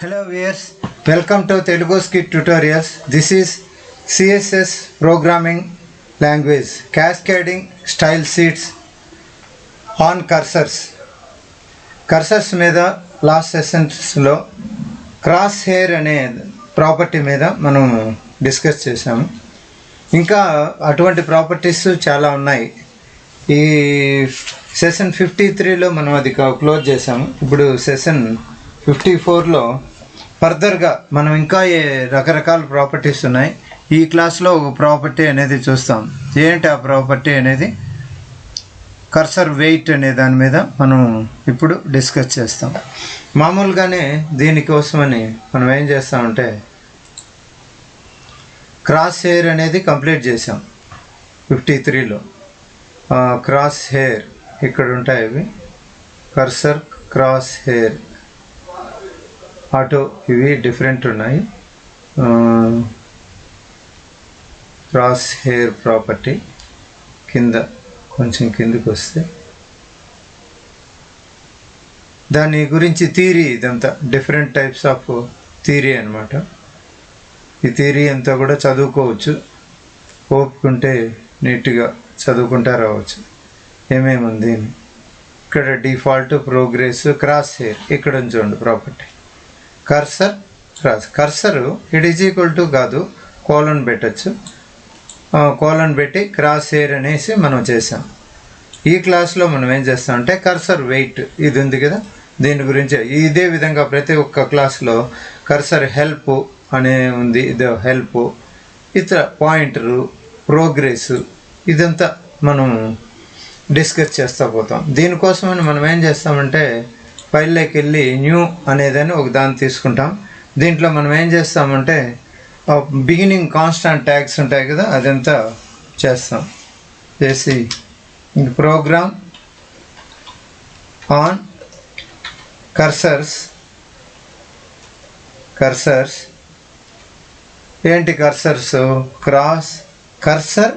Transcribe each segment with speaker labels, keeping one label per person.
Speaker 1: Hello viewers, welcome to Telugu Scit tutorials. This is CSS programming language, cascading style sheets on cursors. Cursors మీద last సెషన్స్లో cross hair అనే property మీద మనం discuss చేసాము. ఇంకా అటువంటి properties చాలా ఉన్నాయి. ఈ సెషన్ 53లో మనం అది క్లోజ్ చేసాము. ఇప్పుడు సెషన్ 54లో ఫర్దర్గా మనం ఇంకా రకరకాల ప్రాపర్టీస్ ఉన్నాయి. ఈ క్లాస్లో ఒక ప్రాపర్టీ అనేది చూస్తాం. ఏంటి ఆ ప్రాపర్టీ అనేది? కర్సర్ వెయిట్ అనే దాని మీద మనం ఇప్పుడు డిస్కస్ చేస్తాం. మామూలుగానే దీనికోసమని మనం ఏం చేస్తామంటే క్రాస్ హెయిర్ అనేది కంప్లీట్ చేసాం 53లో. క్రాస్ హెయిర్ ఇక్కడ ఉంటాయి అవి, కర్సర్ క్రాస్ హెయిర్ ఆటో, ఇవి డిఫరెంట్ ఉన్నాయి. క్రాస్ హెయిర్ ప్రాపర్టీ కింద కొంచెం కిందకి వస్తే దాని గురించి థియరీ, ఇదంతా డిఫరెంట్ టైప్స్ ఆఫ్ థియరీ అనమాట. ఈ థియరీ అంతా కూడా చదువుకోవచ్చు, ఓపుకుంటే నీట్గా చదువుకుంటా రావచ్చు. ఏమేమి ఉంది ఇక్కడ? Default, progress, cross hair. ఇక్కడ చూడండి property cursor cross. Cursor it is equal to కాదు, కోలన్ పెట్టచ్చు. కోలన్ పెట్టి క్రాస్ హెయిర్ అనేసి మనం చేసాం. ఈ క్లాస్లో మనం ఏం చేస్తామంటే కర్సర్ వెయిట్ ఇది ఉంది కదా, దీని గురించి ఇదే విధంగా ప్రతి ఒక్క క్లాస్లో కర్సర్ హెల్ప్ అనే ఉంది, ఇది హెల్ప్, ఇతర పాయింటరు, ప్రోగ్రెస్, ఇదంతా మనం డిస్కస్ చేస్తూ పోతాం. దీనికోసమని మనం ఏం చేస్తామంటే ఫైల్లోకి వెళ్ళి న్యూ అనేదాన్ని ఒక దాన్ని తీసుకుంటాం. దీంట్లో మనం ఏం చేస్తామంటే బిగినింగ్ కాన్స్టాంట్ ట్యాగ్స్ ఉంటాయి కదా, అదంతా చేస్తాం. చేసి ప్రోగ్రామ్ ఆన్ కర్సర్స్. ఏంటి cursors? Cross cursor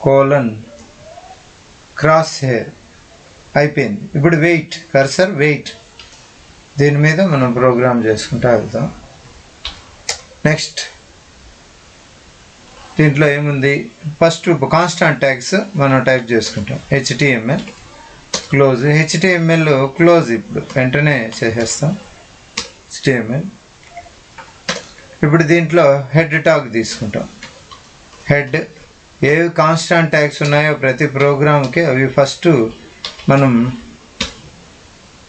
Speaker 1: colon cross hair అయిపోయింది. ఇప్పుడు వెయిట్, కర్సర్ వెయిట్, దీని మీద మనం ప్రోగ్రామ్ చేసుకుంటూ వెళ్తాం. నెక్స్ట్ దీంట్లో ఏముంది? ఫస్ట్ కాన్స్టాంట్ ట్యాగ్స్ మనం టైప్ చేసుకుంటాం. HTML క్లోజ్, HTML క్లోజ్ ఇప్పుడు వెంటనే చేసేస్తాం. HTML. ఇప్పుడు దీంట్లో హెడ్ టాగ్ తీసుకుంటాం. హెడ్, ఏవి కాన్స్టాంట్ ట్యాగ్స్ ఉన్నాయో ప్రతి ప్రోగ్రామ్కి అవి ఫస్ట్ మనం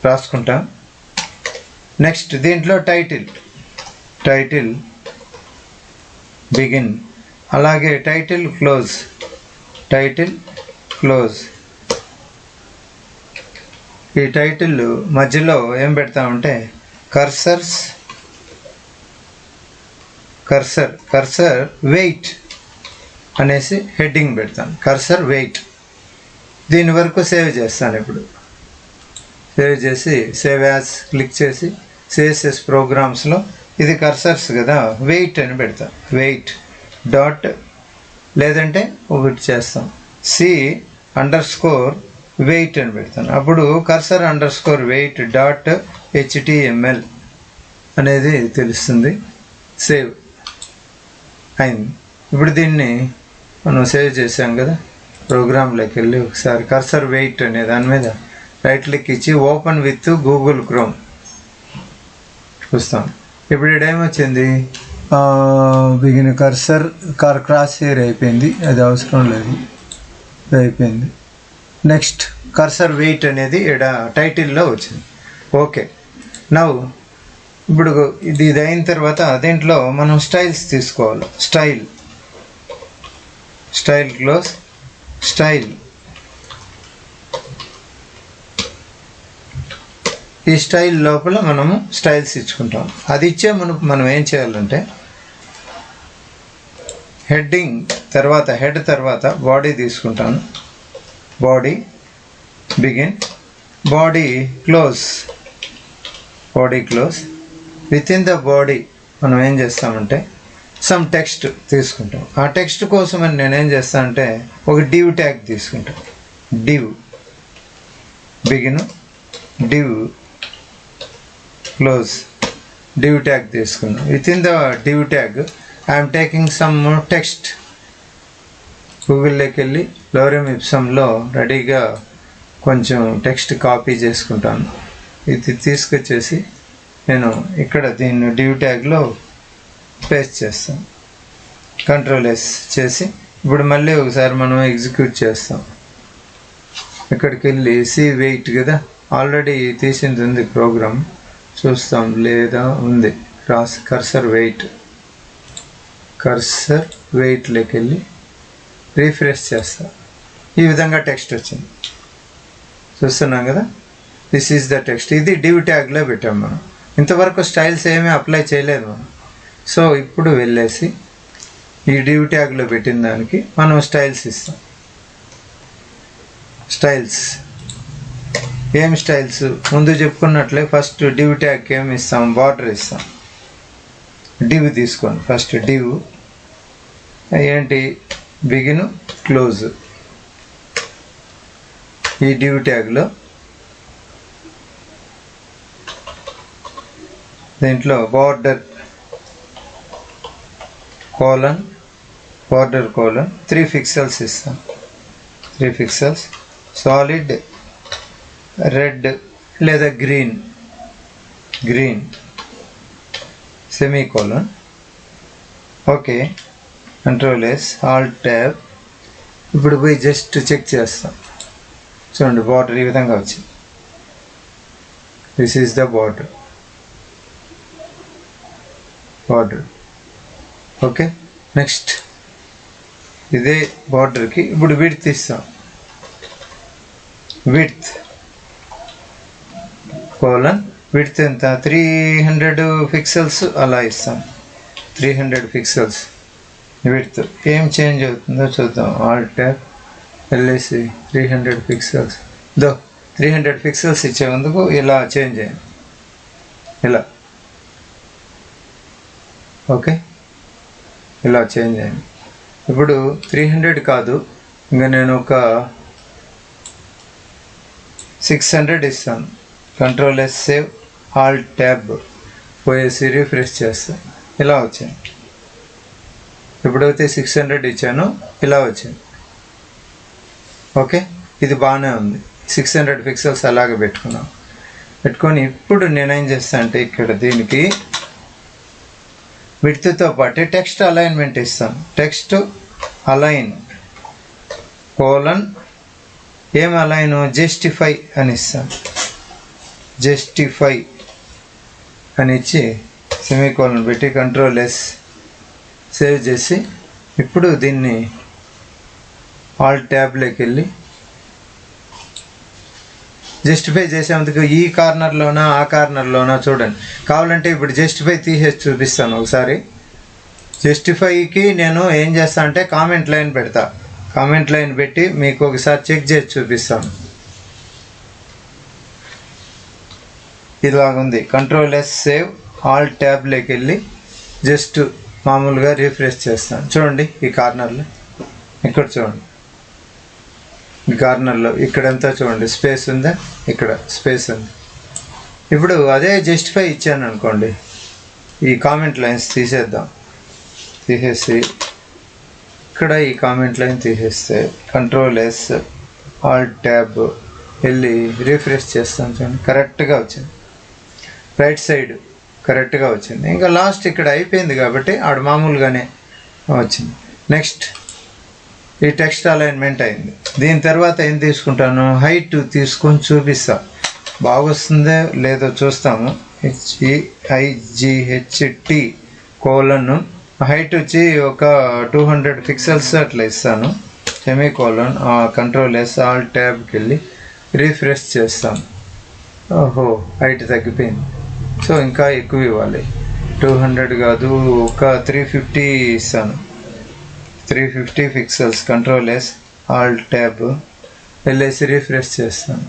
Speaker 1: రాసుకుంటాం. నెక్స్ట్ దీంట్లో టైటిల్ బిగిన్, అలాగే టైటిల్ క్లోజ్. ఈ టైటిల్ మధ్యలో ఏం పెడతామంటే కర్సర్ వెయిట్ అనేసి హెడ్డింగ్ పెడతాను. Cursor wait. దీని వరకు సేవ్ చేస్తాను. ఇప్పుడు సేవ్ చేసి సేవ్ యాజ్ క్లిక్ చేసి CSS ప్రోగ్రామ్స్లో ఇది కర్సర్స్ కదా, వెయిట్ అని పెడతాను. వెయిట్ డాట్, లేదంటే ఒకటి చేస్తాం C_వెయిట్ అని పెడతాను. అప్పుడు కర్సర్_వెయిట్ డాట్ HTML అనేది తెలుస్తుంది. సేవ్ అయింది. ఇప్పుడు దీన్ని మనం సేవ్ చేసాం కదా, ప్రోగ్రాంలోకి వెళ్ళి ఒకసారి కర్సర్ వెయిట్ అనే దాని మీద రైట్ క్లిక్ ఇచ్చి ఓపెన్ విత్ గూగుల్ క్రోమ్ చూస్తాం. ఇప్పుడు ఇక్కడ ఏమొచ్చింది? బిగిన్ కర్సర్ క్రాస్ హెయిర్ అయిపోయింది, అది అవసరం లేదు, అయిపోయింది. నెక్స్ట్ కర్సర్ వెయిట్ అనేది ఇక్కడ టైటిల్లో వచ్చింది. ఓకే, నౌ ఇప్పుడు ఇది అయిన తర్వాత దీంట్లో మనం స్టైల్స్ తీసుకోవాలి. Style close, style. ఈ స్టైల్ లోపల మనము స్టైల్స్ ఇచ్చుకుంటాం. అది ఇచ్చే మనం ఏం చేయాలంటే హెడ్డింగ్ తర్వాత హెడ్ తర్వాత బాడీ తీసుకుంటాను. Body begin, body close. With in the body మనం ఏం చేస్తామంటే సమ్ టెక్స్ట్ తీసుకుంటాం. ఆ టెక్స్ట్ కోసం అని నేనేం చేస్తానంటే ఒక డివ్ ట్యాగ్ తీసుకుంటాం. Begin div close div tag తీసుకున్నాం. Within the div tag I'm taking some text. గూగుల్లోకి వెళ్ళి లోరెమ్ ఇప్సంలో రెడీగా కొంచెం టెక్స్ట్ కాపీ చేసుకుంటాను. ఇది తీసుకొచ్చేసి నేను ఇక్కడ దీన్ని div ట్యాగ్లో పేస్ట్ చేస్తాం. కంట్రోల్ S చేసి ఇప్పుడు మళ్ళీ ఒకసారి మనం ఎగ్జిక్యూట్ చేస్తాం. ఇక్కడికి వెళ్ళి వెయిట్ కదా, ఆల్రెడీ తీసింది ఉంది ప్రోగ్రామ్, చూస్తాం లేదా ఉంది. కర్సర్ వెయిట్లోకి వెళ్ళి రీఫ్రెష్ చేస్తాం. ఈ విధంగా టెక్స్ట్ వచ్చింది, చూస్తున్నాం కదా. This is the text. ఇది div ట్యాగ్లో పెట్టాం మనం. ఇంతవరకు స్టైల్స్ ఏమీ అప్లై చేయలేదు మనం. సో ఇప్పుడు వెళ్ళేసి ఈ div ట్యాగ్లో పెట్టిన దానికి మనం స్టైల్స్ ఇస్తాం. స్టైల్స్ ఏం స్టైల్స్ ముందు చెప్పుకున్నట్లే ఫస్ట్ div ట్యాగ్కి ఏమి ఇస్తాం, బార్డర్ ఇస్తాం. div తీసుకోండి. ఫస్ట్ div ఏంటి, బిగిన్ క్లోజ్. ఈ div ట్యాగ్లో దీంట్లో బార్డర్ కోలన్ 3 పిక్సెల్స్ ఇస్తాం. 3 పిక్సెల్స్ సాలిడ్ రెడ్ లేదా green semicolon. Okay, control S Alt tab. ఇప్పుడు పోయి జస్ట్ చెక్ చేస్తాం. చూడండి బార్డర్ ఈ విధంగా వచ్చింది. This is the border. Okay, next ఇదే బార్డర్కి ఇప్పుడు విడ్త్ ఇస్తాం. విడ్త్ ఎంత, 300 పిక్సెల్స్ అలా ఇస్తాం. 300 పిక్సెల్స్ విడ్త్. ఏం చేంజ్ అవుతుందో చూద్దాం. ఆల్ట్ ట్యాబ్ వెళ్ళేసి 300 పిక్సెల్స్ 300 పిక్సెల్స్ ఇచ్చేందుకు ఇలా చేంజ్ అయ్యింది. ఇలా ఓకే, ఇలా చేంజ్ అయింది. ఇప్పుడు 300 కాదు, ఇంకా నేను ఒక 600 ఇస్తాను. Control S save alt tab పోయేసి రిఫ్రెష్ చేస్తాను. ఇలా వచ్చింది. ఎప్పుడైతే 600 ఇచ్చానో ఇలా వచ్చింది. ఓకే, ఇది బాగానే ఉంది. 600 పిక్సెల్స్ అలాగే పెట్టుకొని ఇప్పుడు నేనేం చేస్తాను అంటే ఇక్కడ దీనికి విడ్త్తో పాటు టెక్స్ట్ అలైన్మెంట్ ఇస్తాను. టెక్స్ట్ అలైన్ కోలన్ ఏం అలైన్, జస్టిఫై అని ఇస్తాను. జస్టిఫై అని ఇచ్చి సెమీకోలన్ పెట్టి కంట్రోల్ S సేవ్ చేసి ఇప్పుడు దీన్ని ఆల్ట్ ట్యాబ్లోకి వెళ్ళి జస్టిఫై చేసేందుకు ఈ కార్నర్లోనా ఆ కార్నర్లోనా చూడండి. కావాలంటే ఇప్పుడు జస్టిఫై తీసేసి చూపిస్తాను ఒకసారి. జస్టిఫైకి నేను ఏం చేస్తాను అంటే కామెంట్ లైన్ పెడతా. కామెంట్ లైన్ పెట్టి మీకు ఒకసారి చెక్ చేసి చూపిస్తాను. ఇలాగుంది. కంట్రోల్ S సేవ్ ఆల్ట్ ట్యాబ్లోకి వెళ్ళి జస్ట్ మామూలుగా రిఫ్రెష్ చేస్తాను. చూడండి ఈ కార్నర్లో, ఇక్కడ చూడండి ఈ కార్నర్లో ఇక్కడంతా చూడండి స్పేస్ ఉందా, ఇక్కడ స్పేస్ ఉంది. ఇప్పుడు అదే జస్టిఫై ఇచ్చాను అనుకోండి, ఈ కామెంట్ లైన్స్ తీసేసి ఇక్కడ ఈ కామెంట్ లైన్ తీసేస్తే కంట్రోల్ S ఆల్ట్ ట్యాబ్ వెళ్ళి రిఫ్రెష్ చేస్తాను. చూడండి కరెక్ట్గా వచ్చింది. రైట్ సైడ్ కరెక్ట్గా వచ్చింది. ఇంకా లాస్ట్ ఇక్కడ అయిపోయింది కాబట్టి ఆడ మామూలుగానే వచ్చింది. నెక్స్ట్ ఈ టెక్స్ట్ అలైన్మెంట్ అయింది. దీని తర్వాత ఏం తీసుకుంటాను, హైట్ తీసుకొని చూపిస్తా. బాగొస్తుందో లేదో చూస్తాము. HEIGHT కోలన్ హైట్ వచ్చి ఒక 200 పిక్సెల్స్ అట్లా ఇస్తాను. సెమీకోలన్ కంట్రోల్ S ఆల్ట్ ట్యాబ్కి వెళ్ళి రిఫ్రెష్ చేస్తాను. ఓహో, హైట్ తగ్గిపోయింది. సో ఇంకా ఎక్కువ ఇవ్వాలి. 200 కాదు, ఒక 350 ఇస్తాను. 350 pixels. Control S Alt tab వెళ్ళేసి రిఫ్రెష్ చేస్తాను.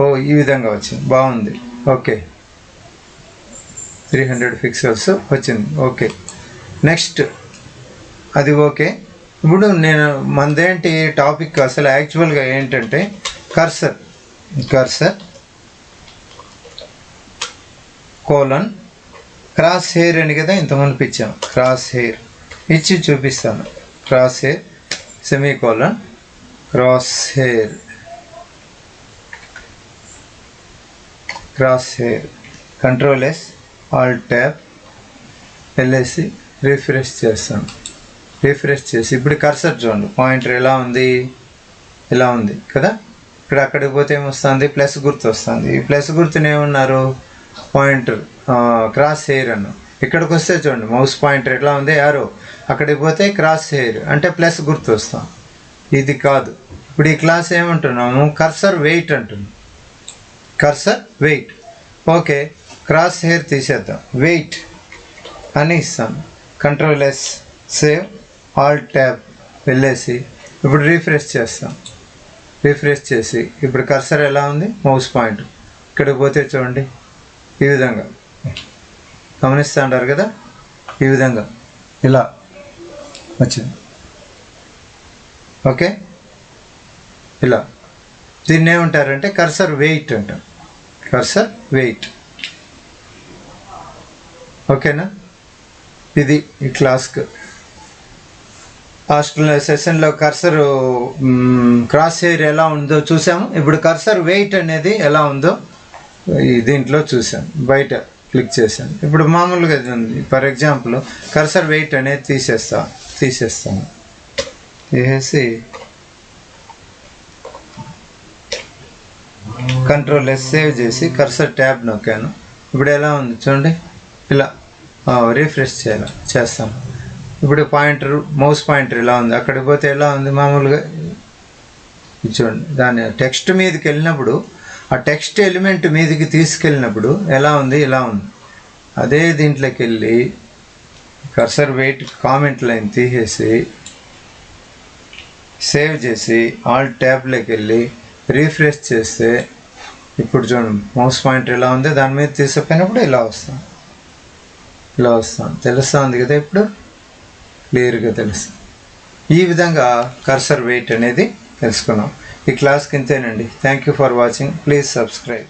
Speaker 1: ఓ, ఈ విధంగా వచ్చింది, బాగుంది. ఓకే, 300 పిక్సెల్స్ వచ్చింది. ఓకే, నెక్స్ట్ అది ఓకే. ఇప్పుడు నేను మనదేంటి టాపిక్ అసలు యాక్చువల్గా ఏంటంటే cursor. Cursor colon cross hair అని కదా ఇంతకుముందు ఇచ్చాం, క్రాస్ హెయిర్ ఇచ్చి చూపిస్తాను. Cross hair semicolon cross hair control yes Alt tab వెళ్ళేసి రిఫ్రెష్ చేస్తాను. రిఫ్రెష్ చేసి ఇప్పుడు కర్సర్ చూడండి, పాయింటర్ ఎలా ఉంది, ఇలా ఉంది కదా. ఇక్కడ అక్కడికి పోతే ఏమొస్తుంది, ప్లస్ గుర్తు వస్తుంది. ఈ ప్లస్ గుర్తుని ఏమన్నారు, పాయింటర్ క్రాస్ హెయిర్ అన్న. ఇక్కడికి వస్తే చూడండి మౌస్ పాయింటర్ ఎట్లా ఉంది, యారో అక్కడికి పోతే క్రాస్ హెయిర్ అంటే ప్లస్ గుర్తు వస్తాం. ఇది కాదు. ఇప్పుడు ఈ క్లాస్ ఏమంటున్నాము, కర్సర్ వెయిట్ అంటున్నాం. Cursor wait. Okay, cross hair తీసేద్దాం, వెయిట్ అని ఇస్తాను. Control S save alt tab వెళ్ళేసి ఇప్పుడు రిఫ్రెష్ చేస్తాం. రిఫ్రెష్ చేసి ఇప్పుడు కర్సర్ ఎలా ఉంది, మౌస్ పాయింట్ ఇక్కడికి పోతే చూడండి ఈ విధంగా గమనిస్తూ ఉంటారు కదా, ఈ విధంగా ఇలా వచ్చింది. ఓకే, ఇలా దీన్ని ఏమంటారంటే కర్సర్ వెయిట్ అంటాం. Cursor wait. ఓకేనా, ఇది ఈ క్లాస్కి హాస్టల్ సెషన్లో కర్సర్ క్రాస్ హెయిర్ ఎలా ఉందో చూసాము. ఇప్పుడు కర్సర్ వెయిట్ అనేది ఎలా ఉందో దీంట్లో చూసాను. బయట క్లిక్ చేశాను. ఇప్పుడు మామూలుగా ఉంది. ఫర్ ఎగ్జాంపుల్ కర్సర్ వెయిట్ అనేది తీసేస్తాను. తీసేసి కంట్రోల్ ఎస్ సేవ్ చేసి కర్సర్ ట్యాబ్ నొక్కాను. ఇప్పుడు ఎలా ఉంది చూడండి, ఇలా రిఫ్రెష్ చేస్తాను. ఇప్పుడు పాయింటర్ మౌస్ పాయింటర్ ఎలా ఉంది, అక్కడికి పోతే ఎలా ఉంది, మామూలుగా చూడండి. దాని టెక్స్ట్ మీదకి వెళ్ళినప్పుడు ఆ టెక్స్ట్ ఎలిమెంట్ మీదకి తీసుకెళ్ళినప్పుడు ఎలా ఉంది, ఇలా ఉంది. అదే దీంట్లోకి వెళ్ళి కర్సర్ వెయిట్ కామెంట్ లైన్ తీసేసి సేవ్ చేసి ఆల్ట్ ట్యాబ్లోకి వెళ్ళి రిఫ్రెష్ చేస్తే ఇప్పుడు చూడండి మౌస్ పాయింటర్ ఎలా ఉంది, దాని మీద తీసుకుపోయినప్పుడు ఇలా వస్తాం. తెలుస్తుంది కదా, ఇప్పుడు క్లియర్గా తెలుస్తుంది. ఈ విధంగా కర్సర్ వెయిట్ అనేది తెలుసుకున్నాం. ఈ క్లాస్కి ఇంతేనండి. Thank you for watching. Please subscribe.